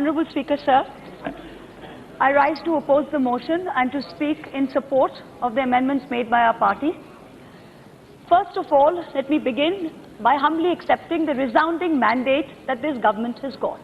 Honourable Speaker, sir, I rise to oppose the motion and to speak in support of the amendments made by our party. First of all, let me begin by humbly accepting the resounding mandate that this government has got.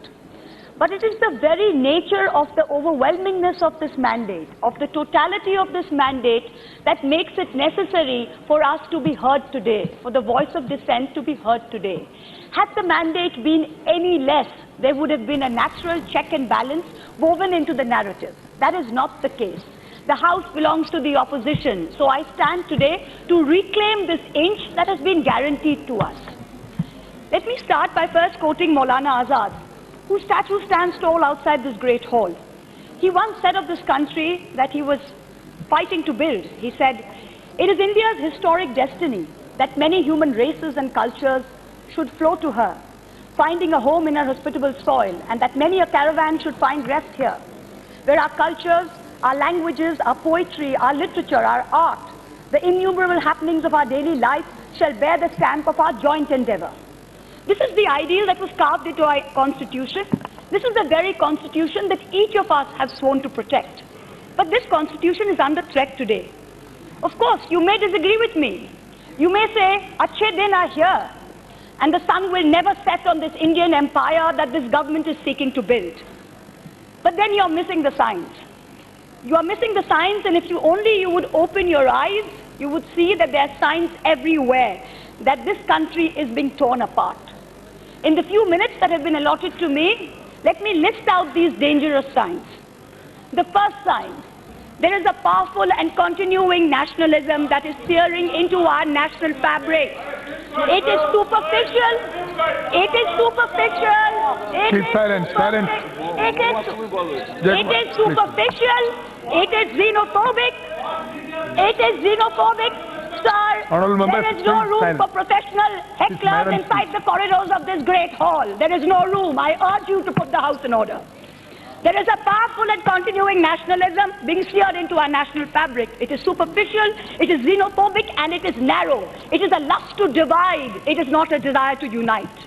But it is the very nature of the overwhelmingness of this mandate, of the totality of this mandate, that makes it necessary for us to be heard today, for the voice of dissent to be heard today. Had the mandate been any less, there would have been a natural check and balance woven into the narrative. That is not the case. The House belongs to the opposition, so I stand today to reclaim this inch that has been guaranteed to us. Let me start by first quoting Maulana Azad, whose statue stands tall outside this great hall. He once said of this country that he was fighting to build. He said, "It is India's historic destiny that many human races and cultures should flow to her, finding a home in her hospitable soil, and that many a caravan should find rest here, where our cultures, our languages, our poetry, our literature, our art, the innumerable happenings of our daily life shall bear the stamp of our joint endeavor." This is the ideal that was carved into our constitution. This is the very constitution that each of us have sworn to protect. But this constitution is under threat today. Of course, you may disagree with me. You may say, "Achhe din are here, and the sun will never set on this Indian empire that this government is seeking to build." But then you're missing the signs. You are missing the signs, and if you would open your eyes, you would see that there are signs everywhere that this country is being torn apart. In the few minutes that have been allotted to me, let me list out these dangerous signs. The first sign: there is a powerful and continuing nationalism that is searing into our national fabric. It is superficial. It is superficial. It is superficial. It is xenophobic. It is xenophobic. Sir, there is no room for professional hecklers inside the corridors of this great hall. There is no room. I urge you to put the House in order. There is a powerful and continuing nationalism being seared into our national fabric. It is superficial, it is xenophobic, and it is narrow. It is a lust to divide. It is not a desire to unite.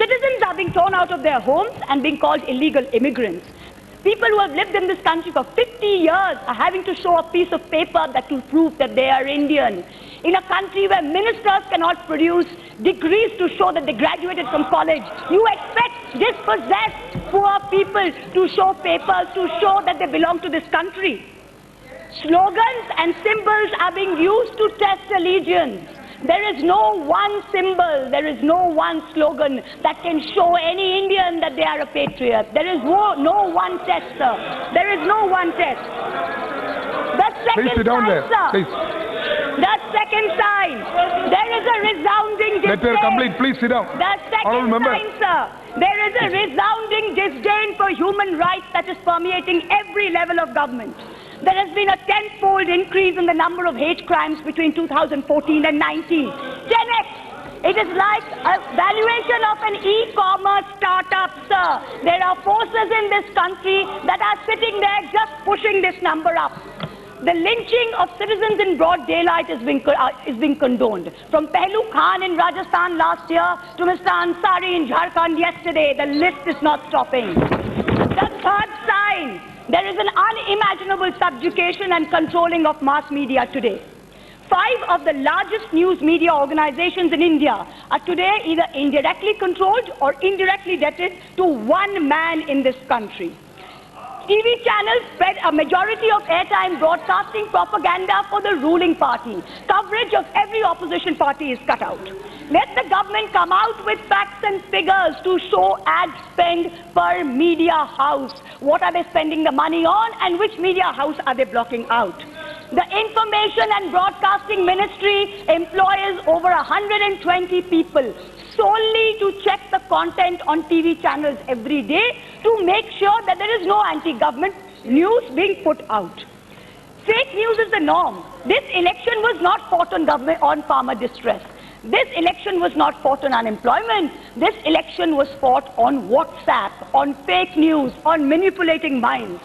Citizens are being torn out of their homes and being called illegal immigrants. People who have lived in this country for 50 years are having to show a piece of paper to prove that they are Indian. In a country where ministers cannot produce degrees to show that they graduated from college, you expect dispossessed poor people to show papers to show that they belong to this country. Slogans and symbols are being used to test allegiance. There is no one symbol, there is no one slogan that can show any Indian that they are a patriot. There is no one test, sir. There is no one test. The second sign, sir. Please. The second sign, there is a resounding disdain. Let her complete. Please sit down. The second sign, sir, there is a resounding disdain for human rights that is permeating every level of government. There has been a tenfold increase in the number of hate crimes between 2014 and 19. 10x. It is like a valuation of an e-commerce startup, sir. There are forces in this country that are sitting there just pushing this number up. The lynching of citizens in broad daylight is being condoned. From Pehlu Khan in Rajasthan last year to Mr. Ansari in Jharkhand yesterday, the list is not stopping. The third sign: there is an unimaginable subjugation and controlling of mass media today. 5 of the largest news media organizations in India are today either indirectly controlled or indirectly debted to one man in this country. TV channels spread a majority of airtime broadcasting propaganda for the ruling party. Coverage of every opposition party is cut out. Let the government come out with facts and figures to show ad spend per media house. What are they spending the money on, and which media house are they blocking out? The Information and Broadcasting Ministry employs over 120 people solely to check the content on TV channels every day to make sure that there is no anti-government news being put out. Fake news is the norm. This election was not fought on farmer distress. This election was not fought on unemployment. This election was fought on WhatsApp, on fake news, on manipulating minds.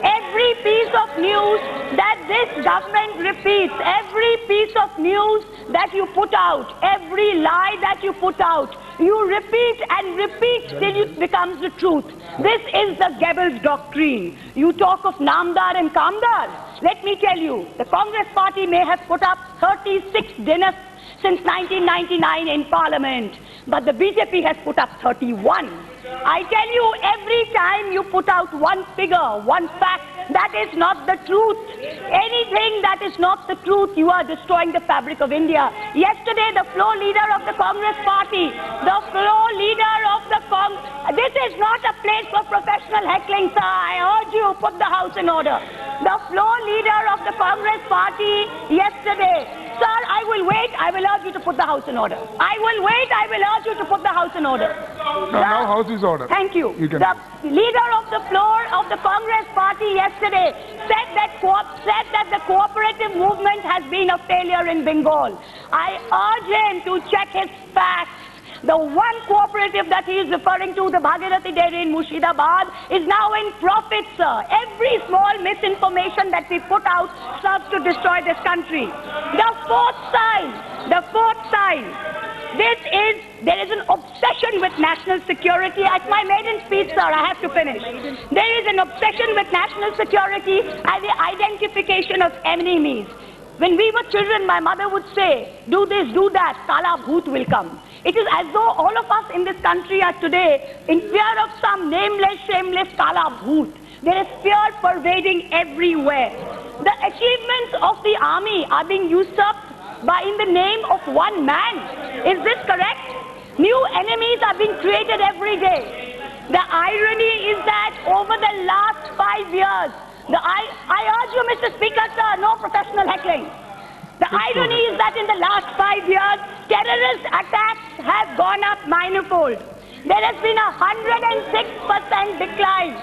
Every piece of news that this government repeats, every piece of news that you put out, every lie that you put out, you repeat and repeat till it becomes the truth. This is the Goebbels doctrine. You talk of Namdar and Kamdar. Let me tell you, the Congress party may have put up 36 dinners since 1999 in Parliament, but the BJP has put up 31. I tell you, every time you put out one figure, one fact, that is not the truth. Anything that is not the truth, you are destroying the fabric of India. Yesterday, the floor leader of the Congress party, this is not a place for professional heckling, sir. I urge you, put the house in order. The floor leader of the Congress party yesterday, sir, I will wait, I will urge you to put the house in order. I will wait, I will urge you to put the house in order. Now house is order. Thank you. The leader of the floor of the Congress party yesterday said that the cooperative movement has been a failure in Bengal. I urge him to check his facts. The one cooperative that he is referring to, the Bhagirathi Dairy in Murshidabad, is now in profit, sir. Every small misinformation that we put out serves to destroy this country. The fourth sign, there is an obsession with national security. At my maiden speech, sir, I have to finish. There is an obsession with national security and the identification of enemies. When we were children, my mother would say, do this, do that, Kala Bhoot will come. It is as though all of us in this country are today in fear of some nameless, shameless Kala Bhoot. There is fear pervading everywhere. The achievements of the army are being usurped in the name of one man. Is this correct? New enemies are being created every day. The irony is that over the last 5 years, I urge you, Mr. Speaker, sir, no professional heckling. The irony is that in the last 5 years, terrorist attacks have gone up manifold. There has been a 106% decline.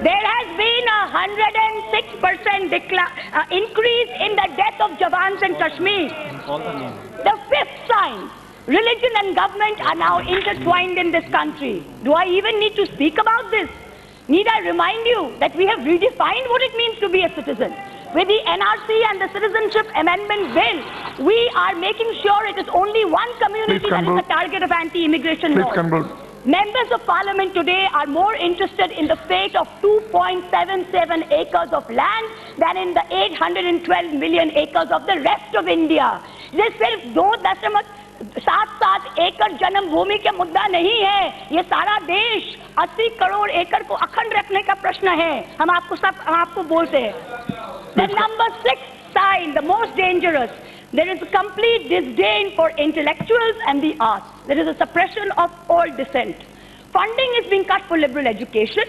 There has been a 106% increase in the death of Jawans in Kashmir. The fifth sign, religion and government are now intertwined in this country. Do I even need to speak about this? Need I remind you that we have redefined what it means to be a citizen? With the NRC and the Citizenship Amendment Bill, we are making sure it is only one community that is the target of anti-immigration laws. Members of Parliament today are more interested in the fate of 2.77 acres of land than in the 812 million acres of the rest of India. This सिर्फ 2.7 एकड़ जन्म भूमि के मुद्दा नहीं है, ये सारा देश 80 करोड़ एकड़ को अखंड रखने का प्रश्न है. हम आपको बोलते हैं. The number 6 sign, the most dangerous, there is a complete disdain for intellectuals and the arts. There is a suppression of all dissent. Funding is being cut for liberal education.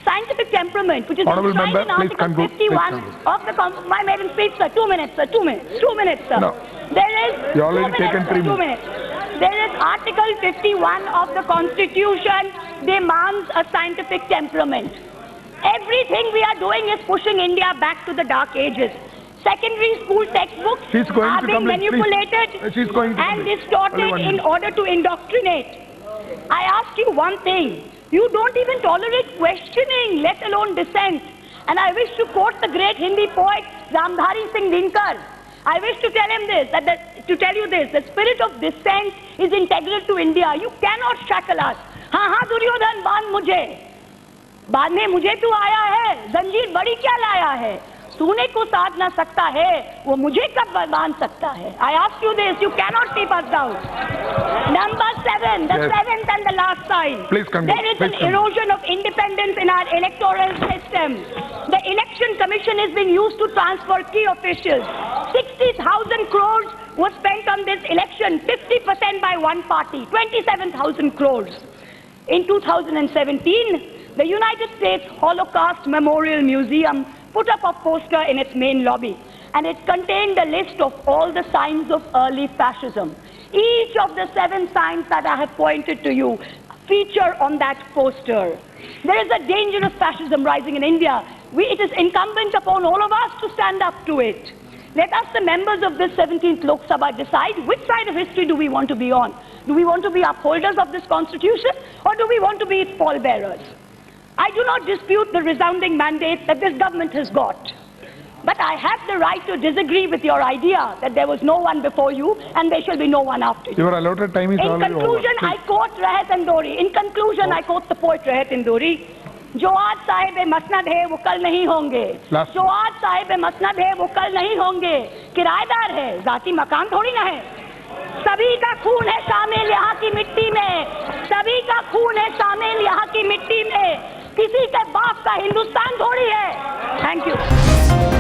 Scientific temperament, which is enshrined in Article 51 of the my maiden speech, sir. 2 minutes, sir. 2 minutes. 2 minutes, sir. No. There is. You already taken 3 minutes. 2 minutes. There is Article 51 of the Constitution demands a scientific temperament. Everything we are doing is pushing India back to the dark ages. Secondary school textbooks are being manipulated and distorted in order to indoctrinate. I ask you one thing. You don't even tolerate questioning, let alone dissent. And I wish to quote the great Hindi poet Ramdhari Singh Dinkar. I wish to tell him this, the spirit of dissent is integral to India. You cannot shackle us. हाँ दुर्योधन बांध मुझे, बाद में मुझे तू आया है, जंजीर बड़ी क्या लाया है, सोने को साध ना सकता है, वो मुझे कब बांध सकता है. I ask you this, you cannot keep us down. Number 7, the seventh and the last sign. There is an erosion of independence in our electoral system. The election commission has been used to transfer key officials. 60,000 crores was spent on this election, 50% by one party, 27,000 crores. In 2017, the United States Holocaust Memorial Museum put up a poster in its main lobby, and it contained a list of all the signs of early fascism. Each of the 7 signs that I have pointed to you feature on that poster. There is a dangerous fascism rising in India. It is incumbent upon all of us to stand up to it. Let us, the members of this 17th Lok Sabha, decide which side of history do we want to be on. Do we want to be upholders of this constitution, or do we want to be its pallbearers? I do not dispute the resounding mandate that this government has got. But I have the right to disagree with your idea that there was no one before you and there shall be no one after you. Your allotted time is already over. In conclusion, I quote Rahat Indori. In conclusion, I quote the poet Rahat Indori. जो आज साहिब मसनद है वो कल नहीं होंगे, जो आज साहिब मसनद है वो कल नहीं होंगे, किराएदार है जाती मकान थोड़ी ना है, सभी का खून है शामिल यहाँ की मिट्टी में, सभी का खून है शामिल यहाँ की मिट्टी में, किसी के बाप का हिंदुस्तान थोड़ी है। Thank you.